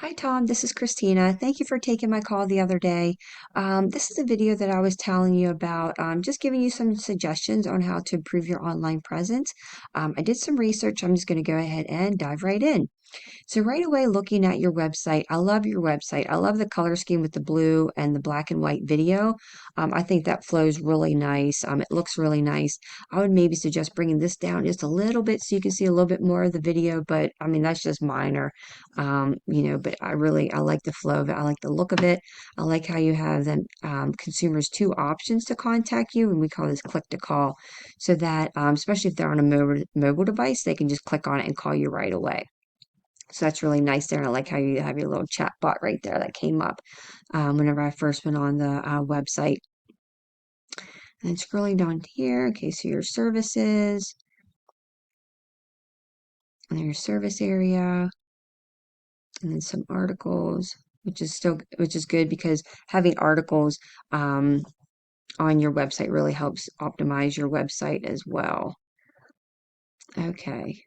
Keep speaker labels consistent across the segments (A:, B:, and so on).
A: Hi, Tom. This is Christina. Thank you for taking my call the other day. This is a video that I was telling you about, just giving you some suggestions on how to improve your online presence. I did some research. I'm just going to go ahead and dive right in. So right away, looking at your website, I love your website. I love the color scheme with the blue and the black and white video. I think that flows really nice. It looks really nice. I would maybe suggest bringing this down just a little bit so you can see a little bit more of the video, but I mean, that's just minor, but I like the flow of it. I like the look of it. I like how you have them, consumers two options to contact you, and we call this click to call, so that, especially if they're on a mobile device, they can just click on it and call you right away. So that's really nice there. And I like how you have your little chat bot right there that came up whenever I first went on the website. And scrolling down here, okay, so your services and your service area, and then some articles, which is good because having articles on your website really helps optimize your website as well. Okay.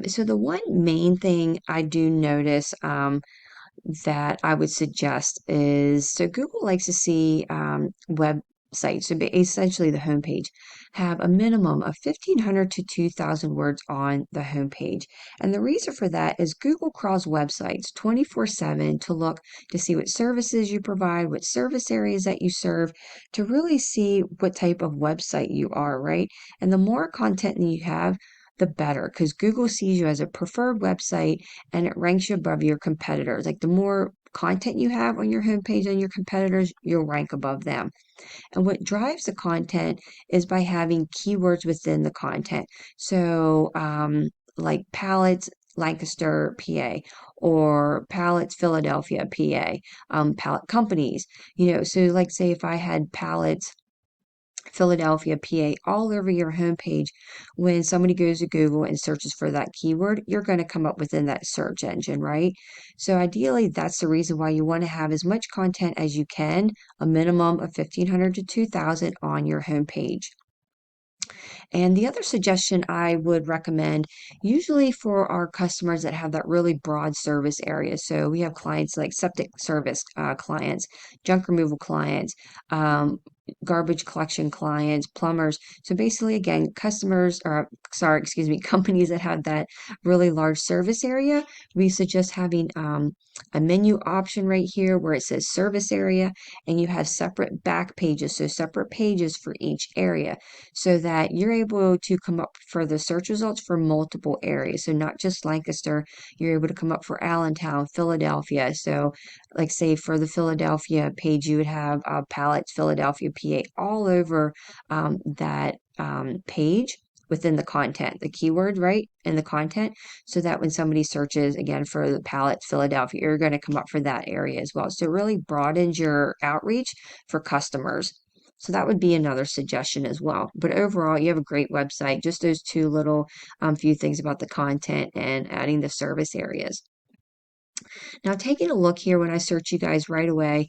A: So the one main thing I do notice that I would suggest is, so Google likes to see websites, so essentially the homepage, have a minimum of 1,500 to 2,000 words on the homepage. And the reason for that is Google crawls websites 24/7 to look to see what services you provide, what service areas that you serve, to really see what type of website you are, right? And the more content that you have, the better, because Google sees you as a preferred website and it ranks you above your competitors. Like the more content you have on your homepage than your competitors, you'll rank above them. And what drives the content is by having keywords within the content. So, like pallets, Lancaster, PA, or pallets, Philadelphia, PA, pallet companies, so like say if I had pallets, Philadelphia, PA, all over your homepage. When somebody goes to Google and searches for that keyword, you're going to come up within that search engine, right? So ideally, that's the reason why you want to have as much content as you can, a minimum of 1,500 to 2,000 on your homepage. And the other suggestion I would recommend, usually for our customers that have that really broad service area. So we have clients like septic service clients, junk removal clients, garbage collection clients, plumbers. So basically, again, companies that have that really large service area, we suggest having a menu option right here where it says service area, and you have separate back pages, so separate pages for each area, so that you're able to come up for the search results for multiple areas. So not just Lancaster, you're able to come up for Allentown, Philadelphia. So like say for the Philadelphia page, you would have pallets, Philadelphia, PA, all over that page within the content, the keyword, right, in the content, so that when somebody searches again for the pallets, Philadelphia, you're going to come up for that area as well. So it really broadens your outreach for customers. So that would be another suggestion as well. But overall, you have a great website. Just those two little few things about the content and adding the service areas. Now, taking a look here, when I search you guys right away,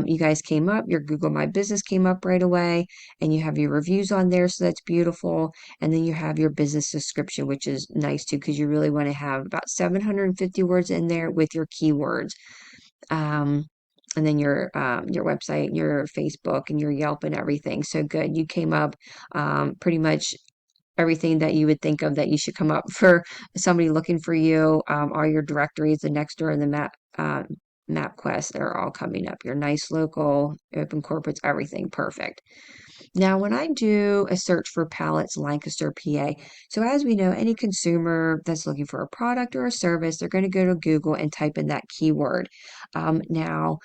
A: you guys came up, your Google My Business came up right away, and you have your reviews on there, so that's beautiful. And then you have your business description, which is nice too, because you really want to have about 750 words in there with your keywords. Um, and then your website, your Facebook, and your Yelp and everything. So good. You came up pretty much everything that you would think of that you should come up for somebody looking for you. All your directories, the Nextdoor and the MapQuest are all coming up. Your nice local, open corporates, everything perfect. Now, when I do a search for pallets Lancaster, PA, so as we know, any consumer that's looking for a product or a service, they're going to go to Google and type in that keyword. Now,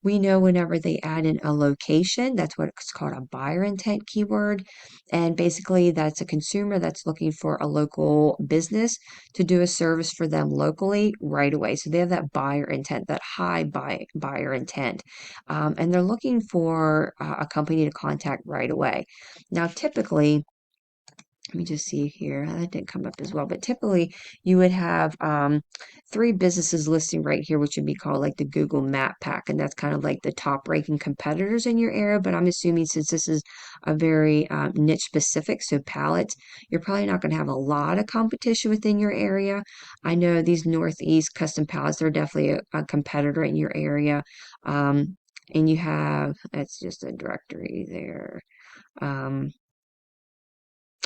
A: we know whenever they add in a location, that's what it's called, a buyer intent keyword. And basically, that's a consumer that's looking for a local business to do a service for them locally right away. So they have that buyer intent, that high buyer intent. And they're looking for a company to contact right away. Now, typically, Let me just see here. That didn't come up as well, but typically you would have 3 businesses listing right here, which would be called like the Google Map Pack, and that's kind of like the top ranking competitors in your area. But I'm assuming since this is a very niche specific, so pallets, you're probably not going to have a lot of competition within your area. I know these Northeast custom pallets, they're definitely a competitor in your area. And you have, that's just a directory there. Um,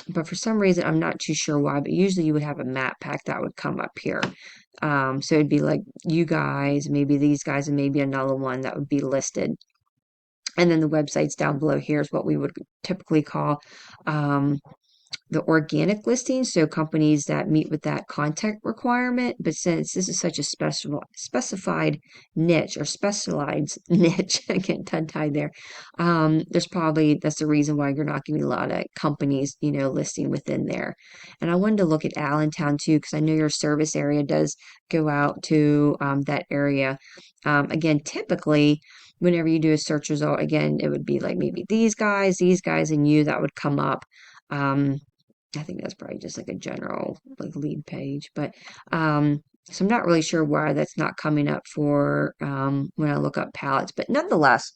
A: but for some reason, I'm not too sure why, but usually you would have a map pack that would come up here. So it'd be like you guys, maybe these guys, and maybe another one that would be listed. And then the websites down below here is what we would typically call the organic listings, so companies that meet with that content requirement. But since this is such a specified niche or specialized niche, I get tongue-tied there. There's probably that's the reason why you're not getting a lot of companies, listing within there. And I wanted to look at Allentown too, because I know your service area does go out to that area. Again, typically, whenever you do a search result, again, it would be like maybe these guys, and you that would come up. I think that's probably just like a general like lead page, but so I'm not really sure why that's not coming up for when I look up palettes, but nonetheless.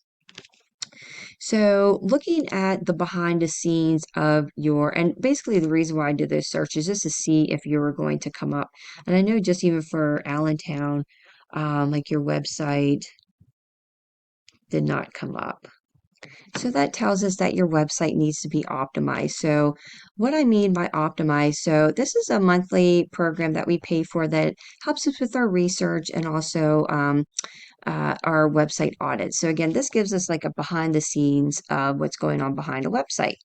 A: So looking at the behind the scenes of and basically the reason why I did those searches just to see if you were going to come up. And I know just even for Allentown, like your website did not come up. So that tells us that your website needs to be optimized. So what I mean by optimized, so this is a monthly program that we pay for that helps us with our research and also our website audit. So again, this gives us like a behind the scenes of what's going on behind a website.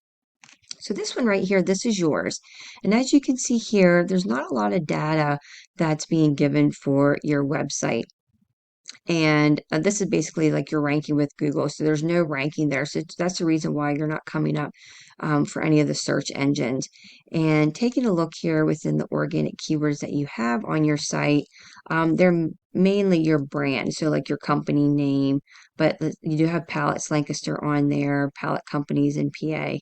A: So this one right here, this is yours. And as you can see here, there's not a lot of data that's being given for your website. And this is basically like your ranking with Google. So there's no ranking there. So that's the reason why you're not coming up for any of the search engines. And taking a look here within the organic keywords that you have on your site, they're mainly your brand. So like your company name, but you do have Pallets Lancaster on there, pallet companies in PA.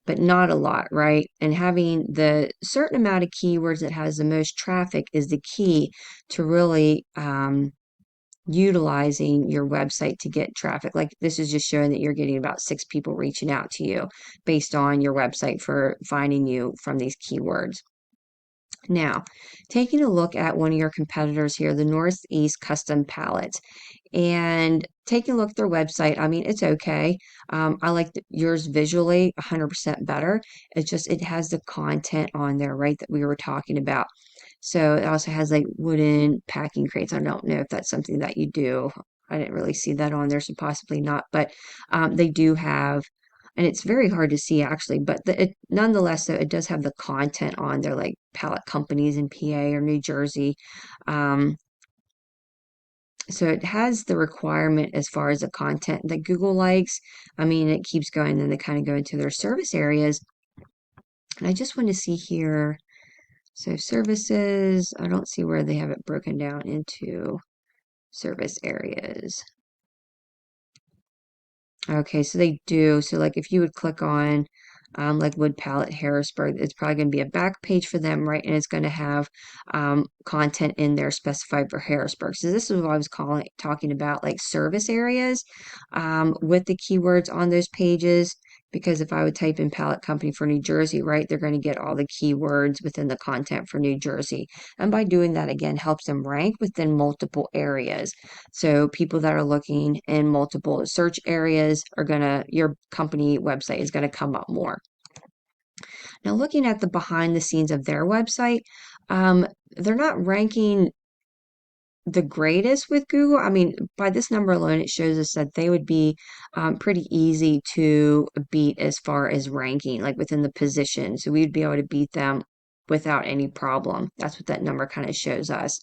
A: But not a lot, right? And having the certain amount of keywords that has the most traffic is the key to really utilizing your website to get traffic. Like this is just showing that you're getting about 6 people reaching out to you based on your website for finding you from these keywords. Now, taking a look at one of your competitors here, the Northeast Custom Pallets, and taking a look at their website. I mean, it's okay. I like yours visually 100% better. It's just, it has the content on there, right, that we were talking about. So it also has like wooden packing crates. I don't know if that's something that you do. I didn't really see that on there, so possibly not. But they do have, and it's very hard to see actually, but nonetheless, though, it does have the content on there, like pallet companies in PA or New Jersey. So it has the requirement as far as the content that Google likes. I mean, it keeps going, then they kind of go into their service areas. And I just want to see here. So services, I don't see where they have it broken down into service areas. Okay, so they do. So like if you would click on like Wood Palette Harrisburg, it's probably going to be a back page for them, right? And it's going to have content in there specified for Harrisburg. So this is what I was talking about, like service areas with the keywords on those pages. Because if I would type in pallet company for New Jersey, right, they're going to get all the keywords within the content for New Jersey. And by doing that, again, helps them rank within multiple areas. So people that are looking in multiple search areas your company website is going to come up more. Now, looking at the behind the scenes of their website, they're not ranking the greatest with Google. I mean, by this number alone, it shows us that they would be pretty easy to beat as far as ranking, like within the position. So we'd be able to beat them without any problem. That's what that number kind of shows us,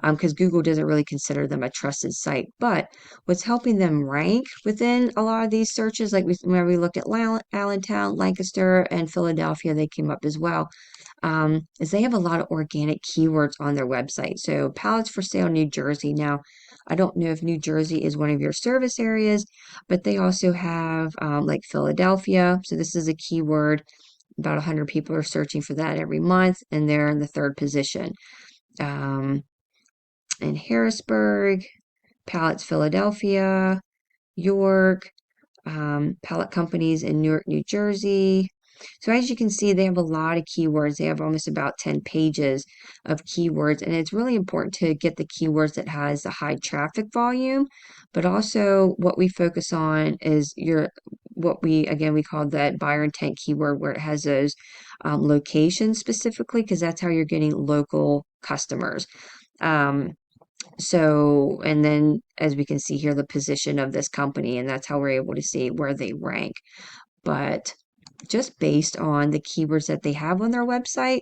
A: because Google doesn't really consider them a trusted site. But what's helping them rank within a lot of these searches, like when we looked at Allentown, Lancaster, and Philadelphia, they came up as well, is they have a lot of organic keywords on their website. So pallets for sale, New Jersey. Now, I don't know if New Jersey is one of your service areas, but they also have like Philadelphia. So this is a keyword. about 100 people are searching for that every month, and they're in the third position. In Harrisburg, Pallets Philadelphia, York, pallet companies in Newark, New Jersey. So as you can see, they have a lot of keywords. They have almost about 10 pages of keywords, and it's really important to get the keywords that has a high traffic volume, but also what we focus on is what we call that buyer intent keyword, where it has those locations specifically, because that's how you're getting local customers. So, and then as we can see here, the position of this company, and that's how we're able to see where they rank. But just based on the keywords that they have on their website,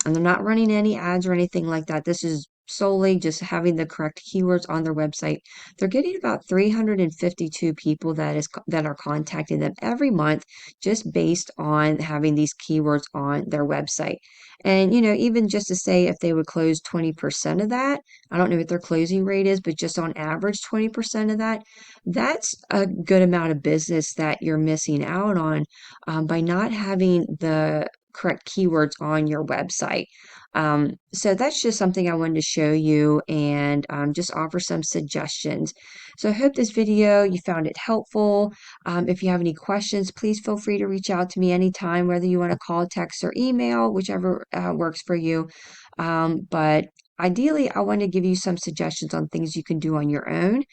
A: and they're not running any ads or anything like that. This is solely just having the correct keywords on their website. They're getting about 352 people that are contacting them every month just based on having these keywords on their website. And even just to say if they would close 20% of that, I don't know what their closing rate is, but just on average 20% of that, that's a good amount of business that you're missing out on by not having the correct keywords on your website. So that's just something I wanted to show you and just offer some suggestions. So I hope this video, you found it helpful. If you have any questions, please feel free to reach out to me anytime, whether you want to call, text, or email, whichever works for you. But ideally, I want to give you some suggestions on things you can do on your own.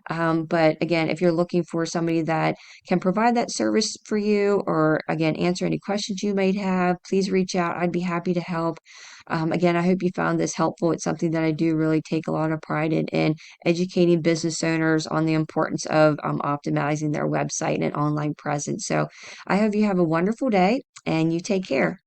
A: But again, if you're looking for somebody that can provide that service for you, or again, answer any questions you might have, please reach out. I'd be happy to help. Again, I hope you found this helpful. It's something that I do really take a lot of pride in educating business owners on the importance of optimizing their website and online presence. So I hope you have a wonderful day and you take care.